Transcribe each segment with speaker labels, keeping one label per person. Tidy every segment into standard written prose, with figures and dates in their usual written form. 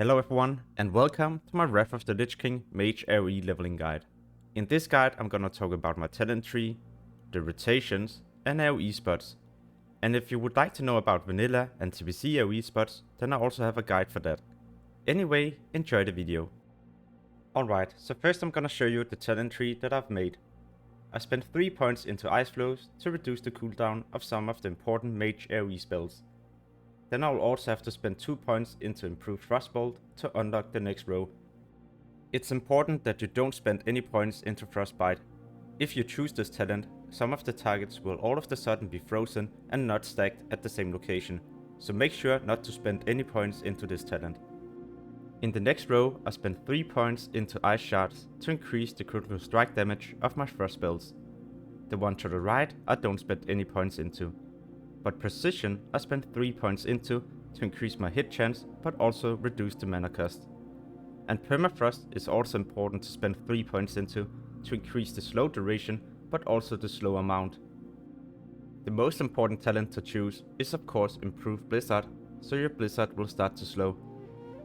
Speaker 1: Hello everyone, and welcome to my WOTLK Mage Aoe leveling guide. In this guide I'm gonna talk about my talent tree, the rotations, and AoE spots. And if you would like to know about vanilla and TBC AoE spots, then I also have a guide for that. Anyway, enjoy the video. Alright, so first I'm gonna show you the talent tree that I've made. I spent 3 points into ice flows to reduce the cooldown of some of the important mage AoE spells. Then I will also have to spend 2 points into improved Frostbolt to unlock the next row. It's important that you don't spend any points into Frostbite. If you choose this talent, some of the targets will all of a sudden be frozen and not stacked at the same location, so make sure not to spend any points into this talent. In the next row, I spent 3 points into Ice Shards to increase the critical strike damage of my Frost spells. The one to the right I don't spend any points into. But Precision I spent 3 points into to increase my hit chance but also reduce the mana cost. And Permafrost is also important to spend 3 points into to increase the slow duration but also the slow amount. The most important talent to choose is of course Improved Blizzard, so your Blizzard will start to slow.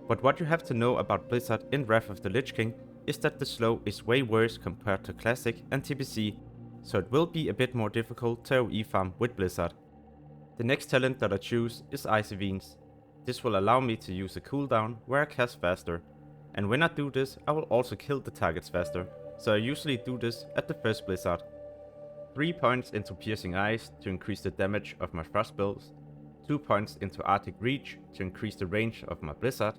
Speaker 1: But what you have to know about Blizzard in Wrath of the Lich King is that the slow is way worse compared to Classic and TBC, so it will be a bit more difficult to AoE farm with Blizzard. The next talent that I choose is Icy Veins. This will allow me to use a cooldown where I cast faster, and when I do this I will also kill the targets faster, so I usually do this at the first Blizzard. 3 points into Piercing Ice to increase the damage of my Frost spells, 2 points into Arctic Reach to increase the range of my Blizzard,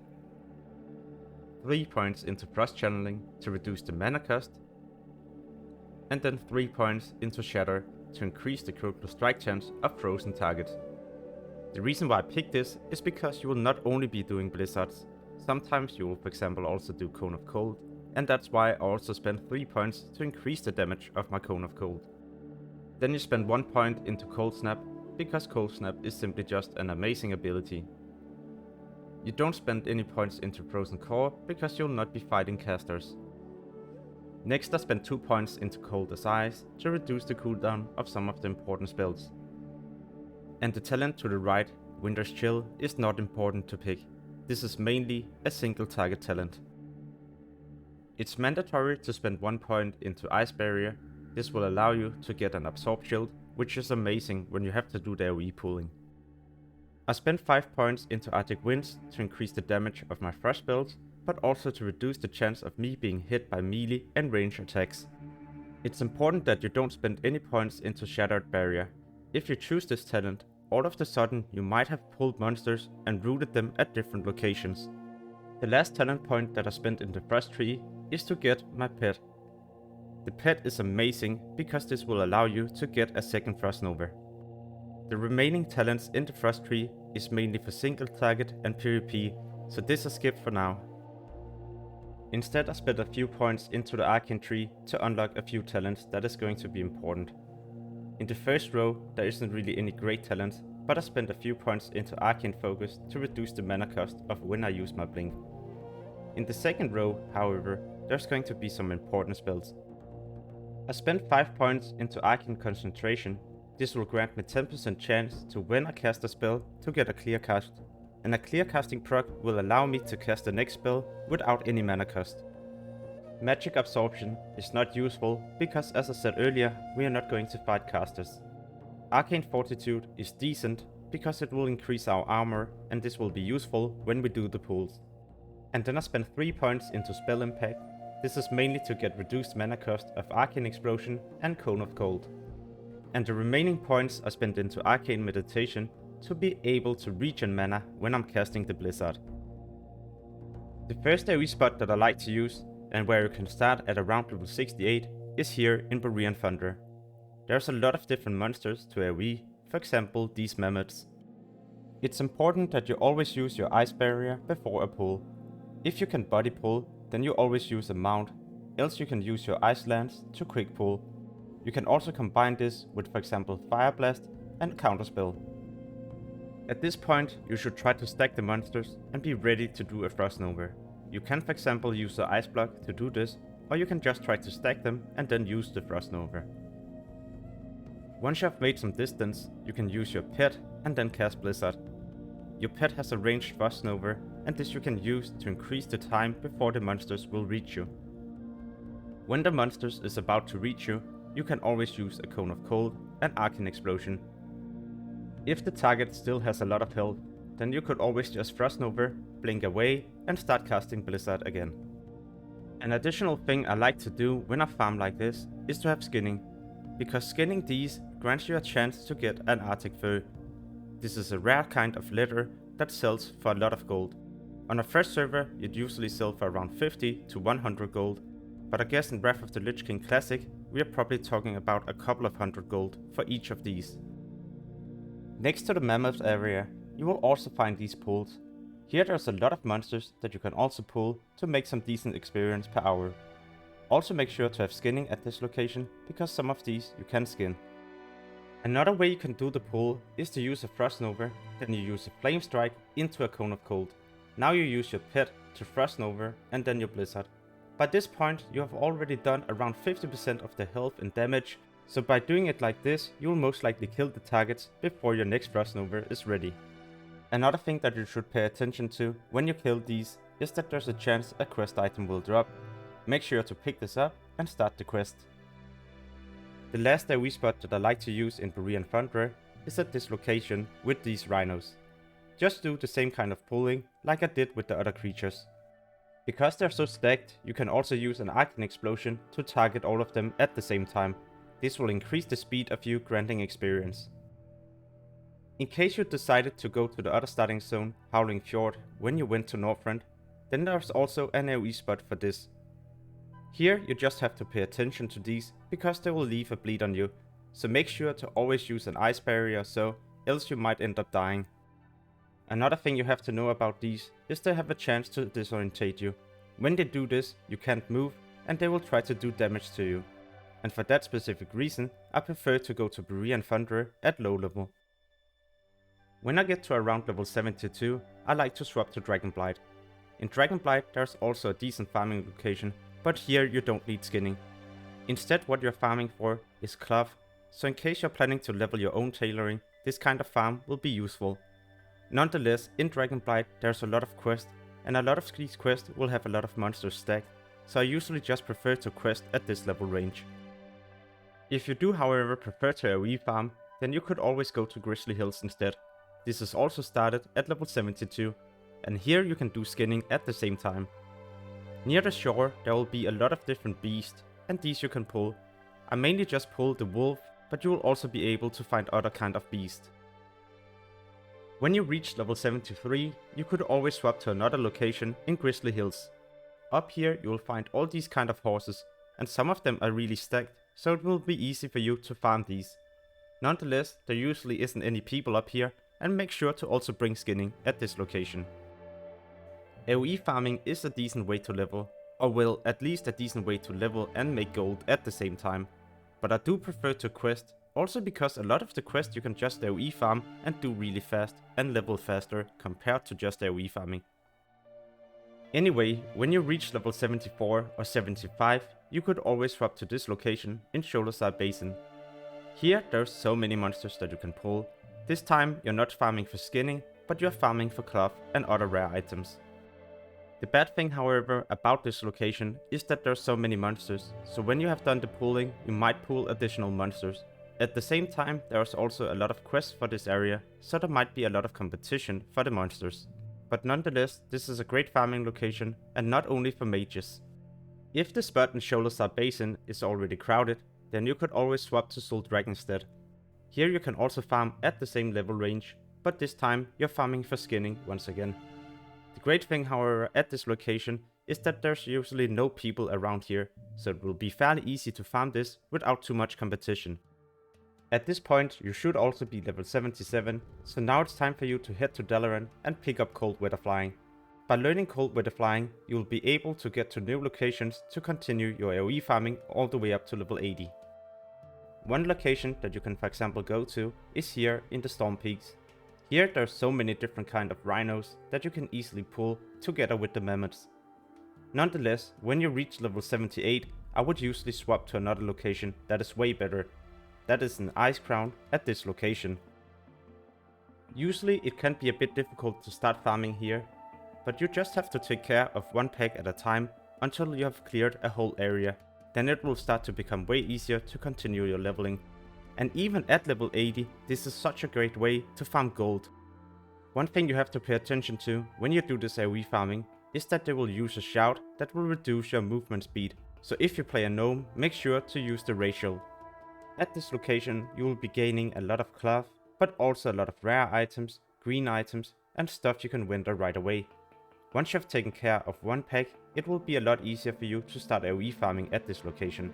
Speaker 1: 3 points into Frost Channeling to reduce the mana cost, and then 3 points into Shatter to increase the critical strike chance of frozen targets. The reason why I picked this is because you will not only be doing blizzards, sometimes you will for example also do Cone of Cold, and that's why I also spent 3 points to increase the damage of my Cone of Cold. Then you spend 1 point into Cold Snap, because Cold Snap is simply just an amazing ability. You don't spend any points into Frozen Core because you'll not be fighting casters. Next I spent 2 points into Cold as Ice to reduce the cooldown of some of the important spells. And the talent to the right, Winter's Chill, is not important to pick. This is mainly a single target talent. It's mandatory to spend 1 point into Ice Barrier. This will allow you to get an Absorb Shield, which is amazing when you have to do the AoE pooling. I spent 5 points into Arctic Winds to increase the damage of my Frost spells, but also to reduce the chance of me being hit by melee and range attacks. It's important that you don't spend any points into Shattered Barrier. If you choose this talent, all of a sudden you might have pulled monsters and rooted them at different locations. The last talent point that I spent in the Frost tree is to get my pet. The pet is amazing because this will allow you to get a second Frost Nova. The remaining talents in the Frost tree is mainly for single target and PvP, so this I skip for now. Instead I spent a few points into the Arcane tree to unlock a few talents that is going to be important. In the first row there isn't really any great talents, but I spent a few points into Arcane Focus to reduce the mana cost of when I use my blink. In the second row, however, there's going to be some important spells. I spent 5 points into Arcane Concentration. This will grant me 10% chance to when I cast a spell to get a clear cast. And a clear casting proc will allow me to cast the next spell without any mana cost. Magic Absorption is not useful because, as I said earlier, we are not going to fight casters. Arcane Fortitude is decent because it will increase our armor, and this will be useful when we do the pulls. And then I spent 3 points into Spell Impact. This is mainly to get reduced mana cost of Arcane Explosion and Cone of Cold. And the remaining points I spent into Arcane Meditation to be able to regen mana when I'm casting the Blizzard. The first AoE spot that I like to use, and where you can start at around level 68, is here in Borean Thunder. There's a lot of different monsters to AoE, for example these mammoths. It's important that you always use your Ice Barrier before a pull. If you can body pull, then you always use a mount, else you can use your Ice Lance to quick pull. You can also combine this with for example Fire Blast and Counterspell. At this point you should try to stack the monsters and be ready to do a Frost Nova. You can for example use the Ice Block to do this, or you can just try to stack them and then use the Frost Nova. Once you have made some distance, you can use your pet and then cast Blizzard. Your pet has a ranged Frost Nova and this you can use to increase the time before the monsters will reach you. When the monsters is about to reach you, you can always use a Cone of Cold and Arcane Explosion. If the target still has a lot of health, then you could always just Frost Nova, blink away, and start casting Blizzard again. An additional thing I like to do when I farm like this is to have skinning, because skinning these grants you a chance to get an Arctic fur. This is a rare kind of leather that sells for a lot of gold. On a fresh server you'd usually sell for around 50 to 100 gold, but I guess in Wrath of the Lich King Classic we are probably talking about a couple of hundred gold for each of these. Next to the mammoth area you will also find these pools. Here there's a lot of monsters that you can also pull to make some decent experience per hour. Also make sure to have skinning at this location, because some of these you can skin. Another way you can do the pull is to use a Frost Nova, then you use a Flame Strike into a Cone of Cold. Now you use your pet to Frost Nova and then your Blizzard. By this point you have already done around 50% of the health and damage, so by doing it like this you will most likely kill the targets before your next Frost Nova is ready. Another thing that you should pay attention to when you kill these is that there's a chance a quest item will drop. Make sure to pick this up and start the quest. The last AoE spot that I like to use in Berean Thunderer is at this location with these rhinos. Just do the same kind of pulling like I did with the other creatures. Because they're so stacked, you can also use an Arcane Explosion to target all of them at the same time. This will increase the speed of you granting experience. In case you decided to go to the other starting zone, Howling Fjord, when you went to Northrend, then there's also an AoE spot for this. Here you just have to pay attention to these, because they will leave a bleed on you, so make sure to always use an ice barrier or so, else you might end up dying. Another thing you have to know about these is they have a chance to disorientate you. When they do this, you can't move and they will try to do damage to you. And for that specific reason, I prefer to go to Berean Thunderer at low level. When I get to around level 72, I like to swap to Dragonblight. In Dragonblight there's also a decent farming location, but here you don't need skinning. Instead what you're farming for is cloth, so in case you're planning to level your own tailoring, this kind of farm will be useful. Nonetheless, in Dragonblight there's a lot of quests, and a lot of these quests will have a lot of monsters stacked, so I usually just prefer to quest at this level range. If you do however prefer to AoE farm, then you could always go to Grizzly Hills instead. This is also started at level 72, and here you can do skinning at the same time. Near the shore there will be a lot of different beasts, and these you can pull. I mainly just pull the wolf, but you will also be able to find other kind of beast. When you reach level 73, you could always swap to another location in Grizzly Hills. Up here you will find all these kind of horses, and some of them are really stacked, so it will be easy for you to farm these. Nonetheless, there usually isn't any people up here, and make sure to also bring skinning at this location. AoE farming is a decent way to level, or well, at least a decent way to level and make gold at the same time. But I do prefer to quest, also because a lot of the quests you can just AoE farm and do really fast and level faster compared to just AoE farming. Anyway, when you reach level 74 or 75, you could always swap to this location in Sholazar Basin. Here there's so many monsters that you can pull. This time you're not farming for skinning, but you're farming for cloth and other rare items. The bad thing however about this location is that there's so many monsters, so when you have done the pulling you might pull additional monsters. At the same time there's also a lot of quests for this area, so there might be a lot of competition for the monsters. But nonetheless, this is a great farming location, and not only for mages. If the spot in Sholazar Basin is already crowded, then you could always swap to Zul'Drag instead. Here you can also farm at the same level range, but this time you're farming for skinning once again. The great thing however at this location is that there's usually no people around here, so it will be fairly easy to farm this without too much competition. At this point you should also be level 77, so now it's time for you to head to Dalaran and pick up Cold Weather Flying. By learning Cold Weather Flying, you will be able to get to new locations to continue your AoE farming all the way up to level 80. One location that you can for example go to is here in the Storm Peaks. Here there's so many different kind of rhinos that you can easily pull together with the mammoths. Nonetheless, when you reach level 78, I would usually swap to another location that is way better. That is an Ice Crown at this location. Usually it can be a bit difficult to start farming here, but you just have to take care of one pack at a time until you have cleared a whole area. Then it will start to become way easier to continue your leveling. And even at level 80, this is such a great way to farm gold. One thing you have to pay attention to when you do this AoE farming is that they will use a shout that will reduce your movement speed. So if you play a gnome, make sure to use the racial. At this location you will be gaining a lot of cloth, but also a lot of rare items, green items and stuff you can winter right away. Once you have taken care of one pack, it will be a lot easier for you to start AoE farming at this location.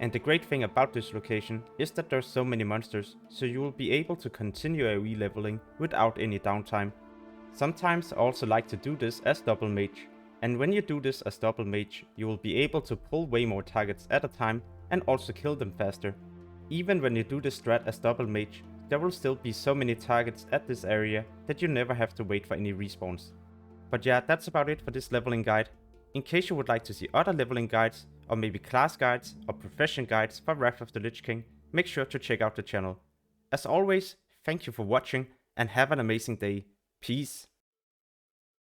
Speaker 1: And the great thing about this location is that there's so many monsters, so you will be able to continue AoE leveling without any downtime. Sometimes I also like to do this as double mage, and when you do this as double mage, you will be able to pull way more targets at a time and also kill them faster. Even when you do this strat as double mage, there will still be so many targets at this area that you never have to wait for any respawns. But yeah, that's about it for this leveling guide. In case you would like to see other leveling guides, or maybe class guides or profession guides for Wrath of the Lich King, make sure to check out the channel. As always, thank you for watching and have an amazing day. Peace.